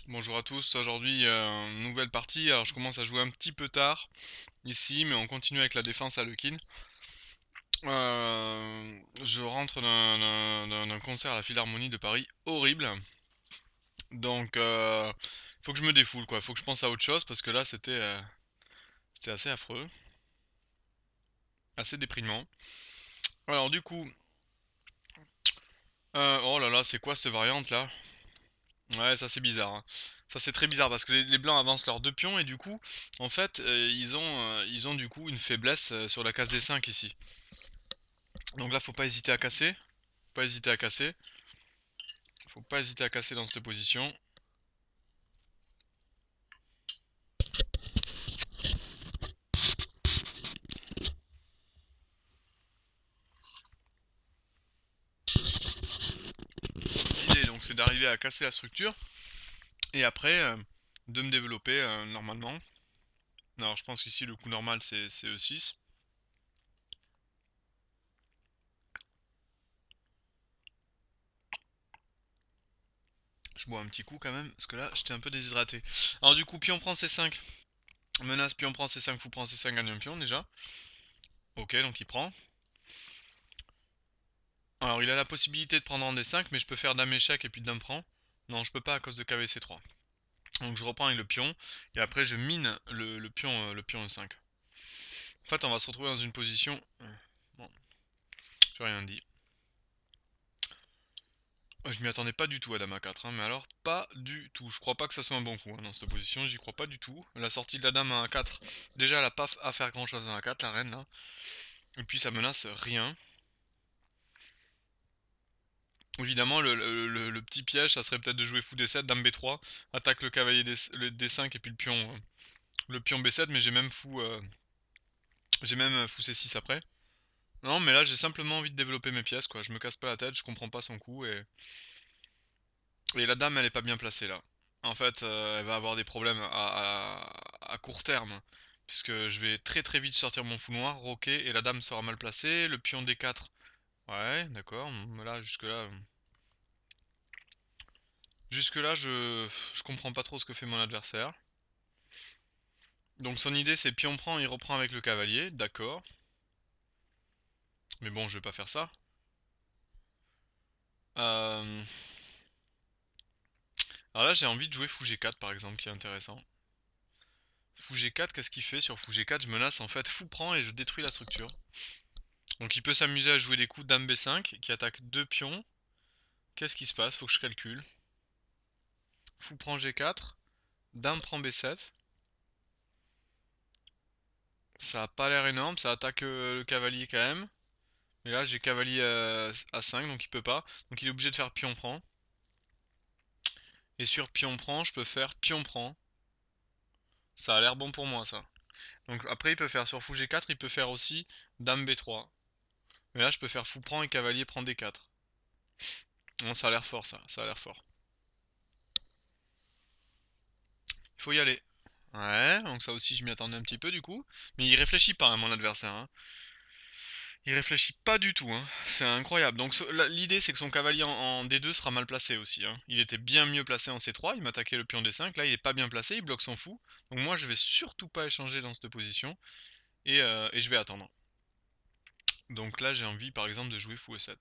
Bonjour à tous, aujourd'hui nouvelle partie, alors je commence à jouer un petit peu tard ici mais on continue avec la défense à Lekin. Je rentre d'un concert à la Philharmonie de Paris horrible, donc faut que je me défoule quoi, faut que je pense à autre chose parce que là c'était assez affreux, assez déprimant. Alors du coup, oh là là c'est quoi cette variante là? Ouais, ça c'est bizarre, hein. Ça c'est très bizarre parce que les blancs avancent leurs deux pions et du coup, en fait, ils ont du coup une faiblesse sur la case des 5 ici. Donc là, faut pas hésiter à casser. Pas hésiter à casser. Faut pas hésiter à casser dans cette position. L'idée donc c'est d'arriver à casser la structure et après de me développer normalement. Alors je pense qu'ici le coup normal c'est E6. Je bois un petit coup quand même parce que là j'étais un peu déshydraté. Alors du coup pion prend C5. Menace pion prend C5, fou prend C5, gagne un pion déjà. Ok donc il prend. Alors il a la possibilité de prendre en D5 mais je peux faire dame échec et puis dame prend. Non je peux pas à cause de KVC3. Donc je reprends avec le pion et après je mine le pion E5. En fait, on va se retrouver dans une position. Bon, j'ai rien dit. Je m'y attendais pas du tout à Dame A4, hein, mais alors pas du tout. Je crois pas que ça soit un bon coup hein, dans cette position, j'y crois pas du tout. La sortie de la Dame à A4, déjà elle a pas à faire grand chose à A4, la reine là. Et puis ça menace rien. Évidemment, le petit piège, ça serait peut-être de jouer fou D7, Dame B3, attaque le cavalier le D5 et puis le pion B7, mais j'ai même fou C6 après. Non, mais là j'ai simplement envie de développer mes pièces quoi. Je me casse pas la tête, je comprends pas son coup et la dame, elle est pas bien placée là. En fait, elle va avoir des problèmes à court terme. Puisque je vais très très vite sortir mon fou noir, roquer, et la dame sera mal placée. Le pion D4. Ouais, d'accord. Là, jusque-là. Jusque-là, je comprends pas trop ce que fait mon adversaire. Donc son idée, c'est pion prend, il reprend avec le cavalier. D'accord. Mais bon, je vais pas faire ça. Euh, Alors là, j'ai envie de jouer fou G4 par exemple, qui est intéressant. Fou G4, qu'est-ce qu'il fait sur fou G4? Je menace en fait fou prend et je détruis la structure. Donc il peut s'amuser à jouer des coups dame B5 qui attaque deux pions. Qu'est-ce qui se passe? Faut que je calcule. Fou prend G4, dame prend B7. Ça a pas l'air énorme, ça attaque le cavalier quand même. Mais là j'ai cavalier à 5 donc il peut pas. Donc il est obligé de faire pion prend. Et sur pion prend, je peux faire pion prend. Ça a l'air bon pour moi ça. Donc après il peut faire sur fou G4, il peut faire aussi dame B3. Mais là je peux faire fou prend et cavalier prend D4. Non, ça a l'air fort ça, ça a l'air fort. Il faut y aller. Ouais, donc ça aussi je m'y attendais un petit peu du coup. Mais il réfléchit pas, hein, mon adversaire, hein. Il réfléchit pas du tout, hein. C'est incroyable. Donc l'idée c'est que son cavalier en D2 sera mal placé aussi, hein. Il était bien mieux placé en C3, il m'attaquait le pion D5, là il est pas bien placé, il bloque son fou. Donc moi je vais surtout pas échanger dans cette position et je vais attendre. Donc là j'ai envie par exemple de jouer fou E7.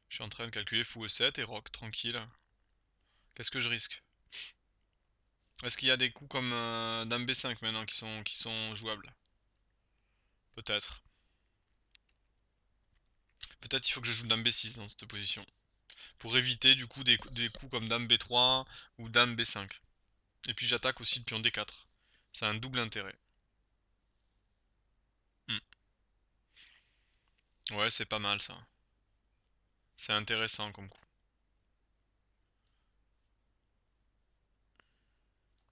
Je suis en train de calculer fou E7 et rock, tranquille. Qu'est-ce que je risque? Est-ce qu'il y a des coups comme dame B5 maintenant qui sont jouables? Peut-être. Peut-être il faut que je joue dame B6 dans cette position. Pour éviter du coup des coups comme dame B3 ou dame B5. Et puis j'attaque aussi le pion D4. C'est un double intérêt. Hmm. Ouais, c'est pas mal ça. C'est intéressant comme coup.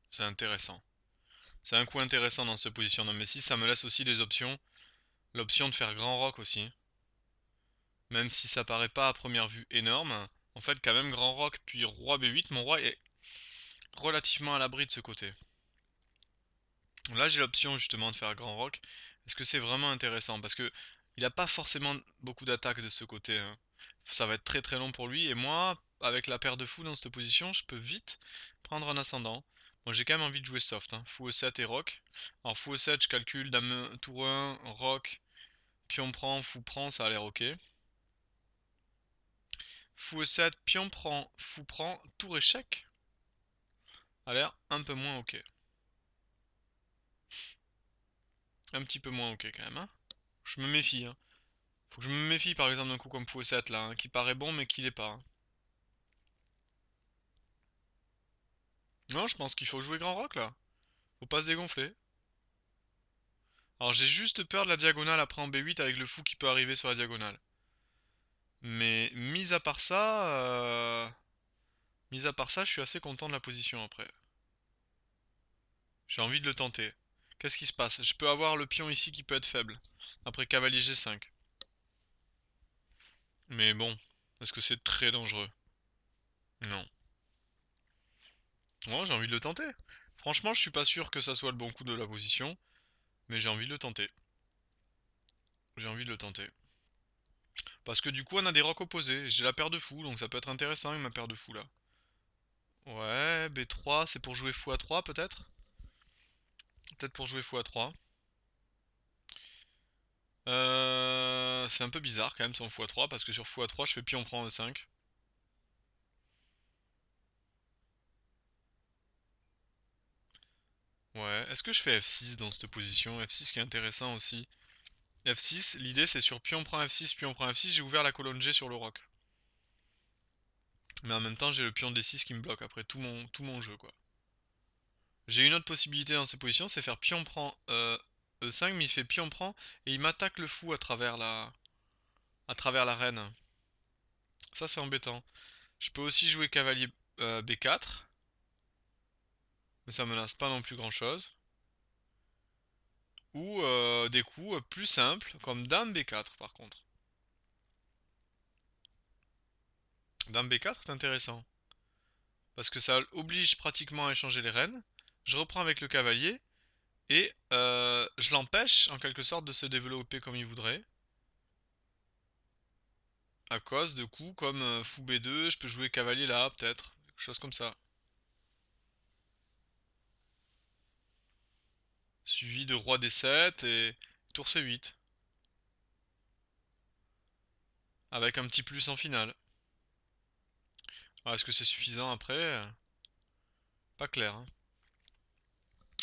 C'est intéressant. C'est un coup intéressant dans cette position dame B6. Ça me laisse aussi des options. L'option de faire grand rock aussi. Même si ça paraît pas à première vue énorme. En fait, quand même, grand rock puis roi B8. Mon roi est relativement à l'abri de ce côté. Là, j'ai l'option justement de faire grand rock. Est-ce que c'est vraiment intéressant? Parce que il n'a pas forcément beaucoup d'attaques de ce côté, hein. Ça va être très très long pour lui. Et moi, avec la paire de fous dans cette position, je peux vite prendre un ascendant. Moi j'ai quand même envie de jouer soft, hein. Fou E7 et rock. Alors fou E7, je calcule dame tour 1, rock, pion prend, ça a l'air ok. Fou E7, pion prend, fou prend, tour échec, a l'air un peu moins ok. Un petit peu moins ok quand même, hein. Je me méfie, hein. Faut que je me méfie par exemple d'un coup comme fou E7 là, hein, qui paraît bon mais qui l'est pas, hein. Non, je pense qu'il faut jouer grand rock là. Faut pas se dégonfler. Alors j'ai juste peur de la diagonale après en B8 avec le fou qui peut arriver sur la diagonale. Mais mis à part ça, je suis assez content de la position après. J'ai envie de le tenter. Qu'est-ce qui se passe? Je peux avoir le pion ici qui peut être faible. Après cavalier G5. Mais bon, est-ce que c'est très dangereux? Non. Moi, j'ai envie de le tenter. Franchement, je suis pas sûr que ça soit le bon coup de la position, mais j'ai envie de le tenter. J'ai envie de le tenter. Parce que du coup, on a des rocs opposés. J'ai la paire de fous, donc ça peut être intéressant avec ma paire de fous là. Ouais, B3, c'est pour jouer fou à 3 peut-être? Peut-être pour jouer fou à 3. C'est un peu bizarre quand même son fou à 3 parce que sur fou à 3 je fais pion prend E5. Ouais, est-ce que je fais F6 dans cette position? F6 qui est intéressant aussi. F6, l'idée c'est sur pion prend F6, j'ai ouvert la colonne G sur le roc. Mais en même temps j'ai le pion D6 qui me bloque après tout mon jeu quoi. J'ai une autre possibilité dans ces positions, c'est faire pion prend E5, mais il fait pion prend et il m'attaque le fou à travers la reine. Ça c'est embêtant. Je peux aussi jouer cavalier B4, mais ça menace pas non plus grand chose. Ou des coups plus simples, comme dame B4 par contre. Dame B4 est intéressant, parce que ça oblige pratiquement à échanger les reines. Je reprends avec le cavalier, et je l'empêche en quelque sorte de se développer comme il voudrait. À cause de coups comme fou B2, je peux jouer cavalier là, peut-être. Quelque chose comme ça. Suivi de roi D7 et tour C8. Avec un petit plus en finale. Alors, est-ce que c'est suffisant après? Pas clair, hein.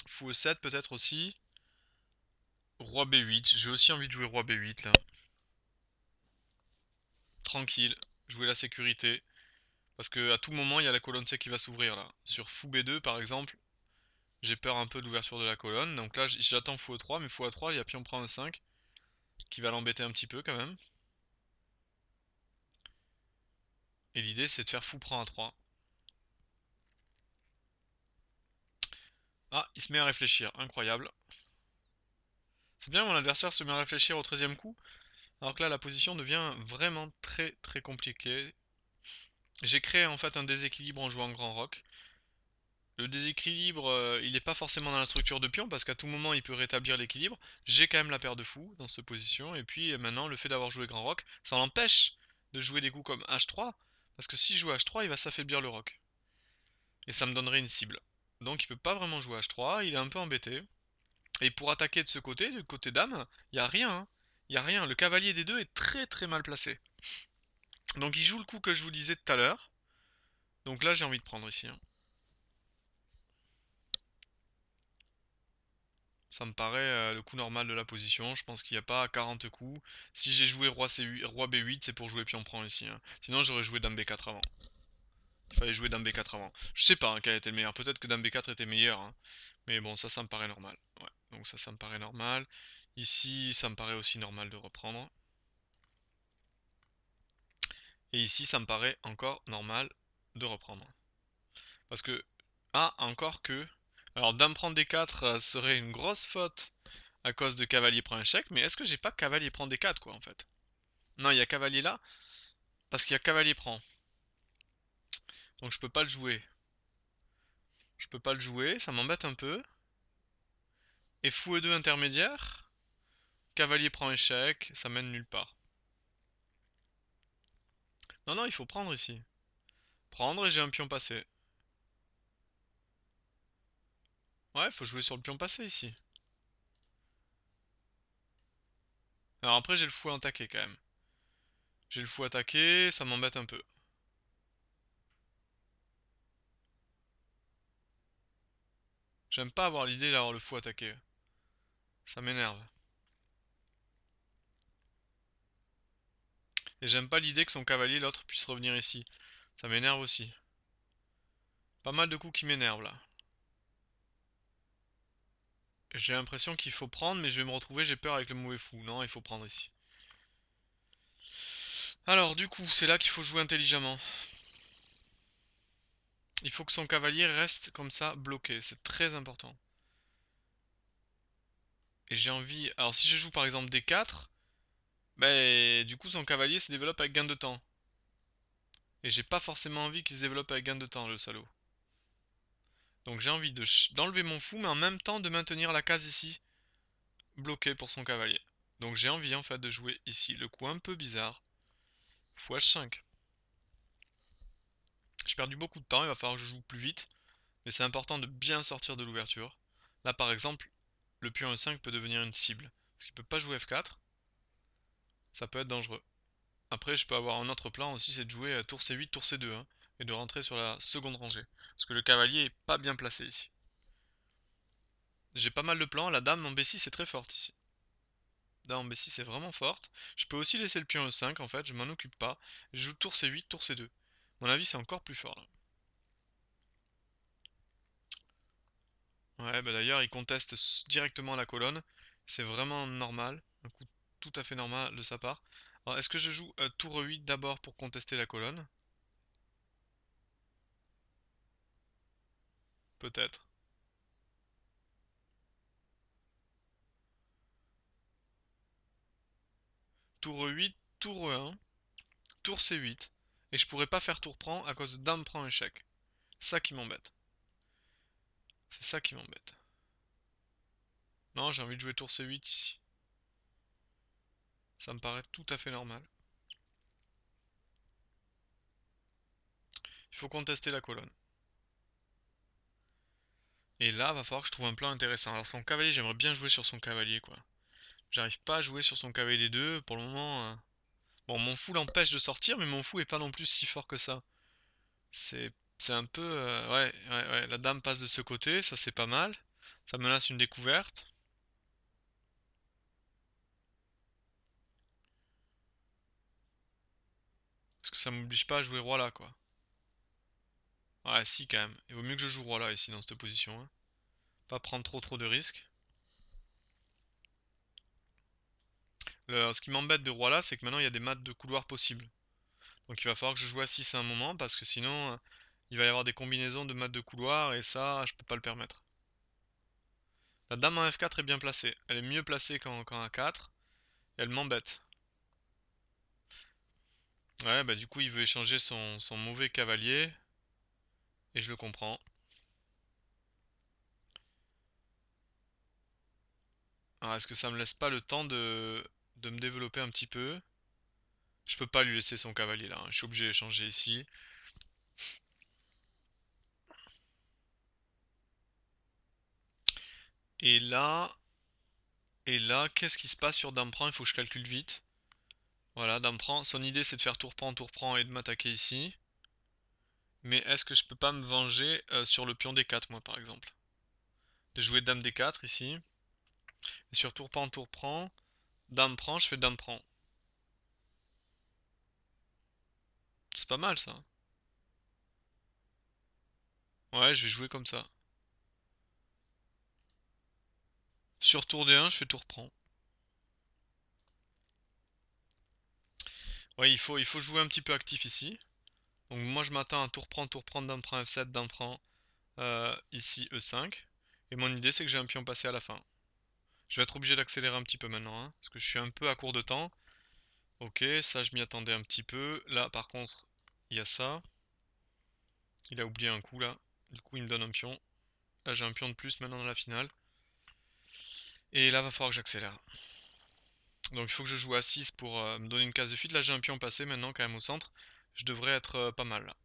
Fou E7 peut-être aussi. Roi B8. J'ai aussi envie de jouer roi B8 là. Tranquille. Jouer la sécurité. Parce que à tout moment, il y a la colonne C qui va s'ouvrir là. Sur fou B2 par exemple, j'ai peur un peu de l'ouverture de la colonne. Donc là, j'attends fou E3, mais fou A3, il y a pion prend E5 qui va l'embêter un petit peu quand même. Et l'idée, c'est de faire fou prend A3. Ah, il se met à réfléchir. Incroyable. C'est bien, mon adversaire se met à réfléchir au 13e coup. Alors que là, la position devient vraiment très très compliquée. J'ai créé en fait un déséquilibre en jouant grand rock. Le déséquilibre, il n'est pas forcément dans la structure de pion parce qu'à tout moment il peut rétablir l'équilibre. J'ai quand même la paire de fous dans cette position. Et puis maintenant, le fait d'avoir joué grand rock, ça l'empêche de jouer des coups comme H3. Parce que si je joue H3, il va s'affaiblir le rock. Et ça me donnerait une cible. Donc il peut pas vraiment jouer H3, il est un peu embêté. Et pour attaquer de ce côté, du côté dame, il n'y a rien, hein. Il n'y a rien. Le cavalier des deux est très très mal placé. Donc il joue le coup que je vous disais tout à l'heure. Donc là j'ai envie de prendre ici, hein. Ça me paraît le coup normal de la position. Je pense qu'il n'y a pas 40 coups. Si j'ai joué roi, C8, roi B8, c'est pour jouer pion prend ici, hein. Sinon j'aurais joué dame B4 avant. Il fallait jouer dame B4 avant. Je sais pas hein, quel était le meilleur. Peut-être que dame B4 était meilleur, hein. Mais bon, ça me paraît normal. Ouais. Donc ça me paraît normal. Ici, ça me paraît aussi normal de reprendre. Et ici, ça me paraît encore normal de reprendre. Parce que... Ah, encore que... Alors, dame prend D4 serait une grosse faute à cause de cavalier prend échec, mais est-ce que j'ai pas cavalier prend D4 quoi en fait? Non, il y a cavalier là, parce qu'il y a cavalier prend. Donc je peux pas le jouer. Je peux pas le jouer, ça m'embête un peu. Et fou E2 intermédiaire, cavalier prend échec, ça mène nulle part. Non, non, il faut prendre ici. Prendre et j'ai un pion passé. Ouais, faut jouer sur le pion passé ici. Alors après, j'ai le fou à attaquer quand même. J'ai le fou attaqué, ça m'embête un peu. J'aime pas avoir l'idée d'avoir le fou attaqué. Ça m'énerve. Et j'aime pas l'idée que son cavalier, l'autre, puisse revenir ici. Ça m'énerve aussi. Pas mal de coups qui m'énervent là. J'ai l'impression qu'il faut prendre, mais je vais me retrouver, j'ai peur avec le mauvais fou. Non, il faut prendre ici. Alors, du coup, c'est là qu'il faut jouer intelligemment. Il faut que son cavalier reste comme ça, bloqué. C'est très important. Et j'ai envie... Alors, si je joue par exemple D4, ben, du coup, son cavalier se développe avec gain de temps. Et j'ai pas forcément envie qu'il se développe avec gain de temps, le salaud. Donc j'ai envie d'enlever mon fou, mais en même temps de maintenir la case ici, bloquée pour son cavalier. Donc j'ai envie en fait de jouer ici. Le coup un peu bizarre. Fou H5. J'ai perdu beaucoup de temps, il va falloir que je joue plus vite. Mais c'est important de bien sortir de l'ouverture. Là par exemple, le pion E5 peut devenir une cible. Parce qu'il peut pas jouer F4. Ça peut être dangereux. Après je peux avoir un autre plan aussi, c'est de jouer tour C8, tour C2. Hein, et de rentrer sur la seconde rangée. Parce que le cavalier est pas bien placé ici. J'ai pas mal de plans, la dame en B6 est très forte ici. Dame en B6 est vraiment forte. Je peux aussi laisser le pion E5 en fait, je m'en occupe pas. Je joue tour C8, tour C2. À mon avis c'est encore plus fort là. Ouais, bah d'ailleurs il conteste directement la colonne. C'est vraiment normal, un coup tout à fait normal de sa part. Alors est-ce que je joue tour E8 d'abord pour contester la colonne? Peut-être. Tour E8, tour E1, tour C8. Et je pourrais pas faire tour prend à cause de dame prend échec. Ça qui m'embête. C'est ça qui m'embête. Non, j'ai envie de jouer tour C8 ici. Ça me paraît tout à fait normal. Il faut contester la colonne. Et là, va falloir que je trouve un plan intéressant. Alors son cavalier, j'aimerais bien jouer sur son cavalier, quoi. J'arrive pas à jouer sur son cavalier des deux, pour le moment. Bon, mon fou l'empêche de sortir, mais mon fou est pas non plus si fort que ça. C'est un peu... ouais. La dame passe de ce côté, ça c'est pas mal. Ça menace une découverte. Parce que ça m'oblige pas à jouer roi là, quoi. Ouais, si, quand même. Il vaut mieux que je joue roi là, ici, dans cette position. Hein. Pas prendre trop de risques. Ce qui m'embête de roi là, c'est que maintenant il y a des mates de couloir possibles. Donc il va falloir que je joue à 6 à un moment parce que sinon il va y avoir des combinaisons de mates de couloir et ça je peux pas le permettre. La dame en F4 est bien placée. Elle est mieux placée qu'en A4. Elle m'embête. Ouais bah du coup il veut échanger son mauvais cavalier. Et je le comprends. Alors est-ce que ça me laisse pas le temps de me développer un petit peu? Je peux pas lui laisser son cavalier là. Hein. Je suis obligé d'échanger ici. Et là... Et là, qu'est-ce qui se passe sur dame prend? Il faut que je calcule vite. Voilà, dame prend. Son idée c'est de faire tour prend et de m'attaquer ici. Mais est-ce que je peux pas me venger sur le pion D4 moi par exemple? De jouer dame D4 ici. Et sur tour prend, dame prend, je fais dame prend. C'est pas mal ça. Ouais, je vais jouer comme ça. Sur tour D1, je fais tour prend. Ouais, il faut jouer un petit peu actif ici. Donc moi je m'attends à tour prend, dame prend F7, dame prend ici E5. Et mon idée c'est que j'ai un pion passé à la fin. Je vais être obligé d'accélérer un petit peu maintenant, hein, parce que je suis un peu à court de temps. Ok, ça je m'y attendais un petit peu. Là par contre, il y a ça. Il a oublié un coup là. Du coup il me donne un pion. Là j'ai un pion de plus maintenant dans la finale. Et là va falloir que j'accélère. Donc il faut que je joue à 6 pour me donner une case de fuite. Là j'ai un pion passé maintenant quand même au centre. Je devrais être pas mal là.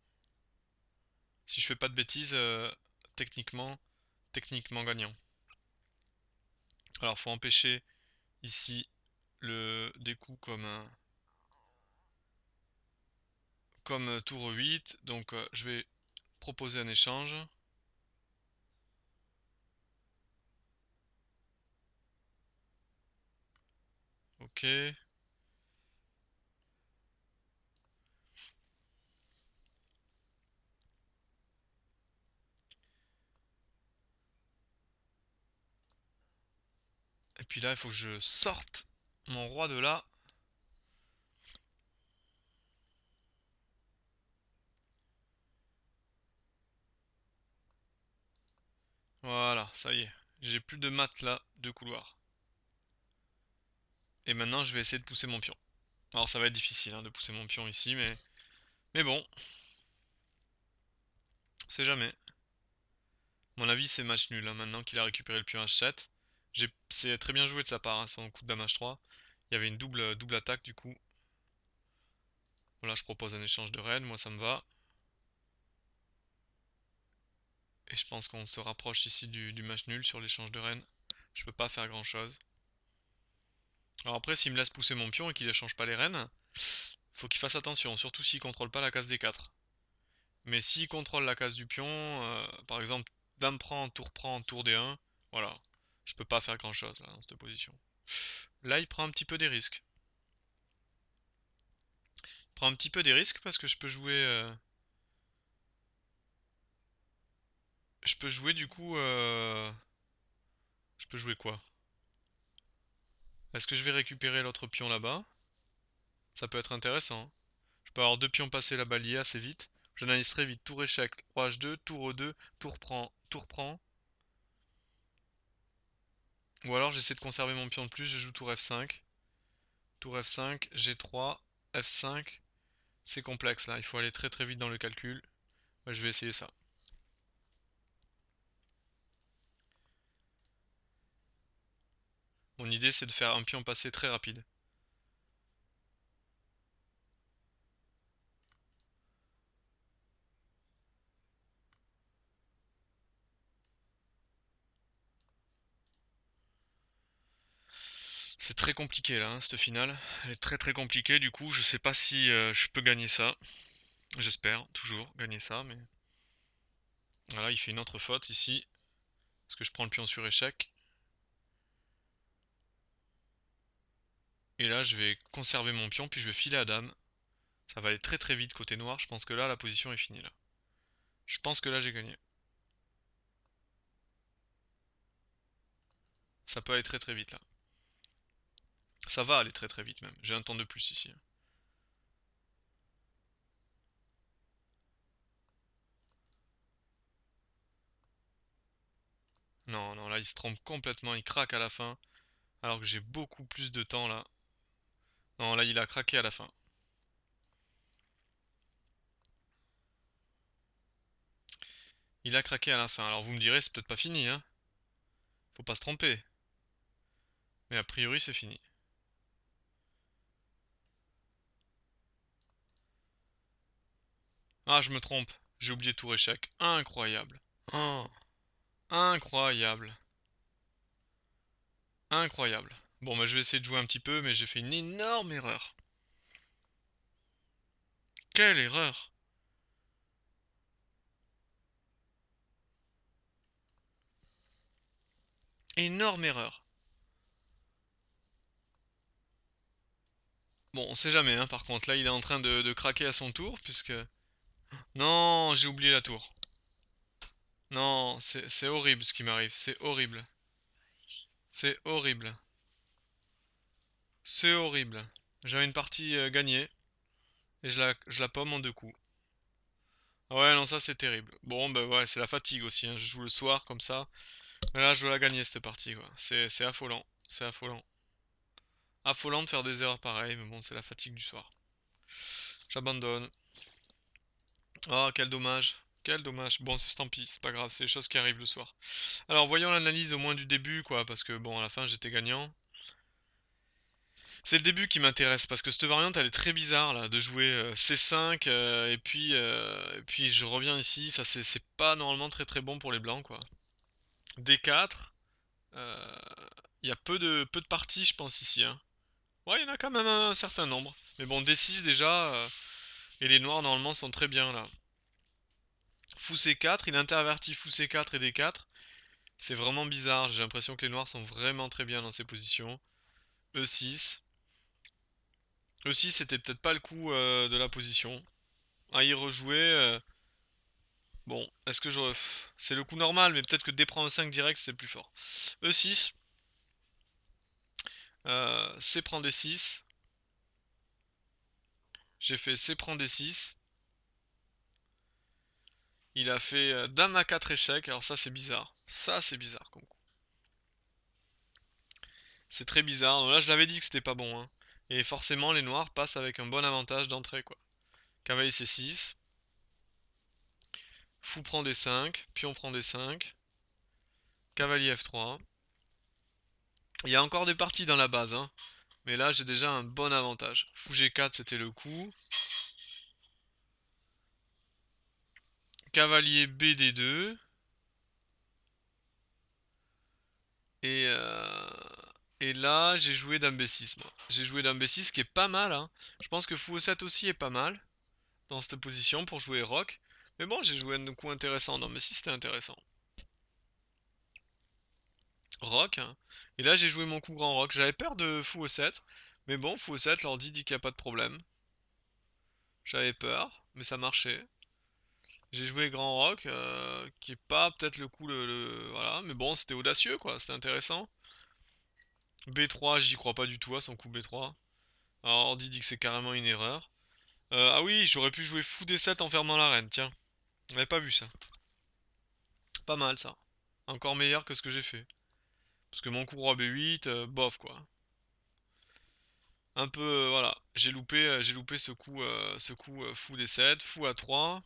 Si je fais pas de bêtises, techniquement, techniquement gagnant. Alors faut empêcher ici des coups comme tour 8. Donc je vais proposer un échange. Ok. Et puis là, il faut que je sorte mon roi de là. Voilà, ça y est. J'ai plus de mat là, de couloir. Et maintenant, je vais essayer de pousser mon pion. Alors ça va être difficile hein, de pousser mon pion ici, mais bon, on sait jamais. À mon avis, c'est match nul hein, maintenant qu'il a récupéré le pion H7. C'est très bien joué de sa part, hein, son coup de dame H3. Il y avait une double attaque du coup. Voilà, je propose un échange de reine, moi ça me va. Et je pense qu'on se rapproche ici du match nul sur l'échange de reine. Je peux pas faire grand chose. Alors après, s'il me laisse pousser mon pion et qu'il échange pas les reines, faut qu'il fasse attention, surtout s'il contrôle pas la case D4. Mais s'il contrôle la case du pion, par exemple, dame prend, tour D1, voilà. Je peux pas faire grand chose là dans cette position. Là, il prend un petit peu des risques. Il prend un petit peu des risques parce que je peux jouer du coup. Je peux jouer quoi? Est-ce que je vais récupérer l'autre pion là-bas? Ça peut être intéressant, hein. Je peux avoir deux pions passés là-bas liés assez vite. J'analyse très vite. Tour échec, roi H2, tour E2, tour prend, tour prend. Ou alors j'essaie de conserver mon pion de plus, je joue tour F5. Tour F5, G3, F5. C'est complexe là, il faut aller très très vite dans le calcul. Ouais, je vais essayer ça. Mon idée c'est de faire un pion passé très rapide. C'est très compliqué là, hein, cette finale. Elle est très très compliquée, du coup je sais pas si je peux gagner ça. J'espère toujours gagner ça, mais... Voilà, il fait une autre faute ici. Parce que je prends le pion sur échec. Et là je vais conserver mon pion, puis je vais filer à dame. Ça va aller très très vite côté noir, je pense que là la position est finie là. Je pense que là j'ai gagné. Ça peut aller très très vite là. Ça va aller très très vite même. J'ai un temps de plus ici. Non, non, là il se trompe complètement, il craque à la fin. Alors que j'ai beaucoup plus de temps là. Non, là il a craqué à la fin. Il a craqué à la fin. Alors vous me direz, c'est peut-être pas fini, hein. Faut pas se tromper. Mais a priori c'est fini. Ah, je me trompe. J'ai oublié tour échec. Incroyable. Oh, incroyable. Incroyable. Bon, bah je vais essayer de jouer un petit peu, mais j'ai fait une énorme erreur. Quelle erreur! Énorme erreur. Bon, on sait jamais, hein, par contre. Là, il est en train de craquer à son tour, puisque... Non, j'ai oublié la tour. Non, c'est horrible ce qui m'arrive. C'est horrible. C'est horrible. C'est horrible. J'avais une partie gagnée, et je la pomme en deux coups. Ah ouais, non, ça c'est terrible. Bon, bah ouais, c'est la fatigue aussi, hein. Je joue le soir, comme ça. Mais là, je dois la gagner, cette partie, quoi. C'est affolant. C'est affolant. Affolant de faire des erreurs pareilles, mais bon, c'est la fatigue du soir. J'abandonne. Oh, quel dommage. Quel dommage. Bon, tant pis, c'est pas grave, c'est les choses qui arrivent le soir. Alors, voyons l'analyse au moins du début, quoi, parce que bon, à la fin, j'étais gagnant. C'est le début qui m'intéresse parce que cette variante elle est très bizarre là de jouer C5 et puis je reviens ici, ça c'est pas normalement très très bon pour les blancs quoi. D4, il y a peu de parties je pense ici hein. Ouais, il y en a quand même un certain nombre. Mais bon, D6 déjà, et les noirs normalement sont très bien là. Fou C4, il intervertit Fou C4 et D4. C'est vraiment bizarre, j'ai l'impression que les noirs sont vraiment très bien dans ces positions. E6. E6 c'était peut-être pas le coup de la position. À y rejouer, bon, est-ce que j'aurais... C'est le coup normal, mais peut-être que D prend E5 direct c'est plus fort. E6. C prend D6. J'ai fait C prend D6. Il a fait Dame à 4 échecs, alors ça c'est bizarre. Ça c'est bizarre comme coup. C'est très bizarre. Là, je l'avais dit que c'était pas bon, hein. Et forcément, les noirs passent avec un bon avantage d'entrée, quoi. Cavalier C6. Fou prend D5. Pion prend D5. Cavalier F3. Il y a encore des parties dans la base, hein. Mais là, j'ai déjà un bon avantage. Fou G4, c'était le coup. Cavalier BD2. Et, euh... Et là, j'ai joué Dame B6, moi. J'ai joué Dame B6, qui est pas mal, hein. Je pense que Fou E7 aussi est pas mal dans cette position pour jouer Rock. Mais bon, j'ai joué un coup intéressant. Dame B6, c'était intéressant. Rock, hein. Et là, j'ai joué mon coup grand rock. J'avais peur de fou au 7. Mais bon, fou au 7, l'ordi dit qu'il n'y a pas de problème. J'avais peur, mais ça marchait. J'ai joué grand rock, qui est pas peut-être le coup voilà. Mais bon, c'était audacieux, quoi. C'était intéressant. B3, j'y crois pas du tout à son coup B3. Alors, l'ordi dit que c'est carrément une erreur. Ah oui, j'aurais pu jouer fou D7 en fermant la reine, tiens. J'avais pas vu ça. Pas mal, ça. Encore meilleur que ce que j'ai fait. Parce que mon coup roi B8, bof, quoi. Un peu voilà, j'ai loupé ce coup fou D7, fou A3,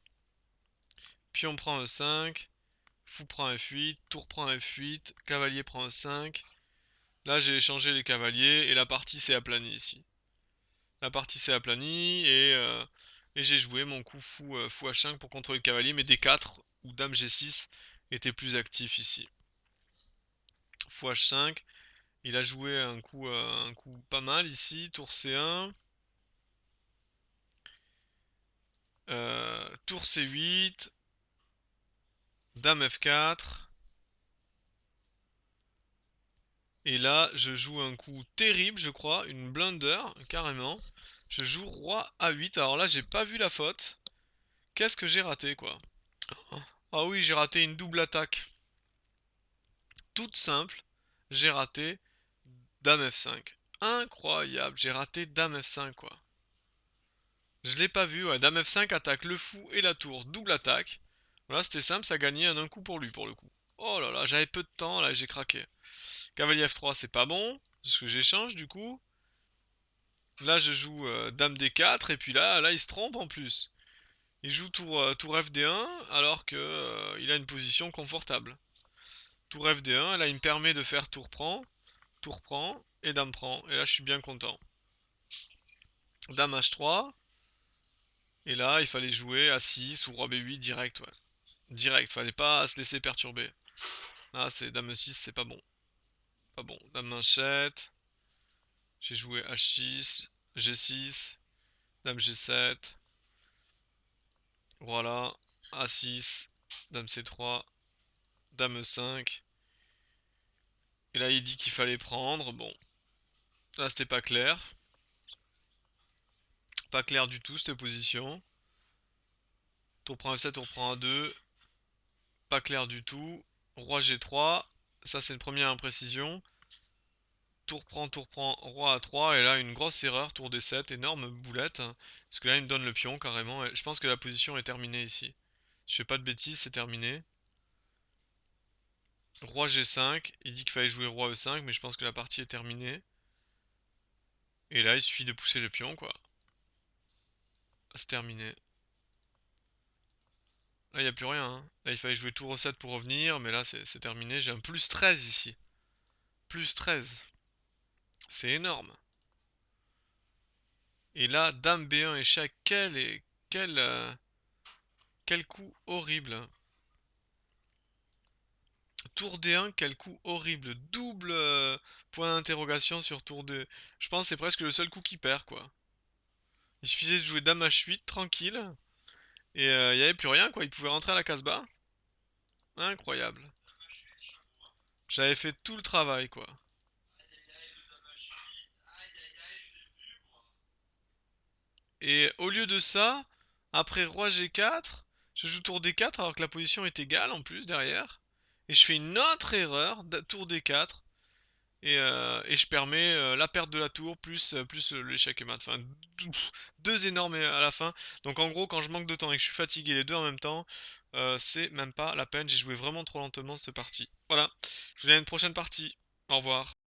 puis on prend E5, fou prend F8, tour prend F8, cavalier prend E5. Là j'ai échangé les cavaliers et la partie s'est aplanie ici. La partie s'est aplanie et j'ai joué mon coup fou H5 pour contrôler le cavalier, mais D4 ou dame G6 était plus actif ici. Fou H5, il a joué un coup pas mal ici, tour C1. Tour C8, Dame F4. Et là, je joue un coup terrible, je crois, une blunder, carrément. Je joue roi A8. Alors là, j'ai pas vu la faute. Qu'est-ce que j'ai raté, quoi? Ah oui, j'ai raté une double attaque. Toute simple. J'ai raté Dame F5. Incroyable, j'ai raté Dame F5, quoi. Je l'ai pas vu, ouais. Dame F5 attaque le fou et la tour. Double attaque. Voilà, c'était simple, ça gagnait en un coup pour lui, pour le coup. Oh là là, j'avais peu de temps, là, j'ai craqué. Cavalier F3, c'est pas bon, parce que j'échange du coup. Là, je joue Dame D4, et puis là, il se trompe en plus. Il joue tour FD1, alors que il a une position confortable. Tour FD1, là, il me permet de faire tour prend, et Dame prend. Et là, je suis bien content. Dame H3, et là, il fallait jouer A6 ou Roi B8 direct, ouais. Direct, fallait pas se laisser perturber. Là, c'est Dame E6, c'est pas bon. Pas bon. Dame manchette. J'ai joué H6, G6, Dame G7. Voilà. A6, Dame C3, Dame E5. Et là, il dit qu'il fallait prendre. Bon. Là, c'était pas clair. Pas clair du tout, cette position. Tour prend F7, tour prend A2. Pas clair du tout. Roi G3. Ça, c'est une première imprécision. Tour prend, roi A3. Et là, une grosse erreur. Tour D7. Énorme boulette, hein. Parce que là, il me donne le pion carrément. Et je pense que la position est terminée ici. Je fais pas de bêtises, c'est terminé. Roi G5. Il dit qu'il fallait jouer roi E5. Mais je pense que la partie est terminée. Et là, il suffit de pousser le pion, quoi. C'est terminé. Là, il n'y a plus rien, hein. Là, il fallait jouer tour au 7 pour revenir, mais là, c'est terminé. J'ai un plus 13 ici. Plus 13. C'est énorme. Et là, dame B1 échec, quel coup horrible. Tour D1, quel coup horrible. Double point d'interrogation sur tour D. Je pense que c'est presque le seul coup qui perd, quoi. Il suffisait de jouer dame H8 tranquille. Et il n'y avait plus rien, quoi. Il pouvait rentrer à la casse-bas. Incroyable. J'avais fait tout le travail, quoi. Et au lieu de ça, après roi G4, je joue tour D4 alors que la position est égale en plus derrière. Et je fais une autre erreur, tour D4. Et je permets la perte de la tour plus l'échec et mat. Enfin, deux énormes à la fin. Donc en gros, quand je manque de temps et que je suis fatigué les deux en même temps, c'est même pas la peine. J'ai joué vraiment trop lentement cette partie. Voilà, je vous dis à une prochaine partie. Au revoir.